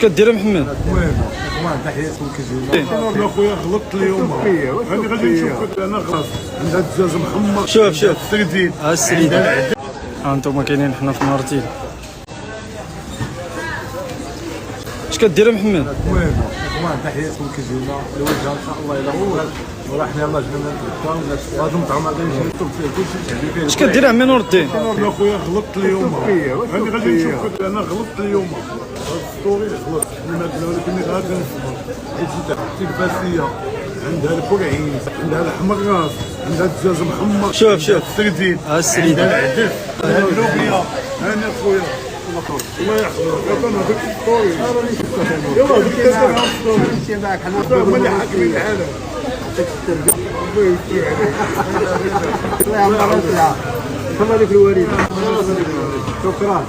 كدير محمد؟ المهم اخوان تحياتكم كيجيونا انا خويا غلطت اليوم انا غادي نشوف انا غلط عندها الدجاج محمر شوف السردين السريدة ها انتم كاينين حنا في نورتيل. اش كدير محمد؟ المهم اخوان تحياتكم كيجيونا الوجهه ان شاء الله الى هو وراه حنا يلاه جبنا نتغداو غادي نطعموا غادي نشرب فيه كلشي تحدي فيه. اش كدير عمي نور الدين؟ انا خويا غلطت اليوم انا غادي نشوف انا غلطت اليوم السطوري غلط ولكن غادي نصبر حيت انت التلفاسيه عندها الكرعين عندها الحمر راس عندها الدجاج محمر شوف السردين السريدة العدس عندها اللوبيا انا خويا الله يحفظك عطانا هذاك السطوري يلاه ديك السطوري نمشي معاك حنا هما اللي حاكمين العالم الله يحفظك الله يحفظك الوالد شكرا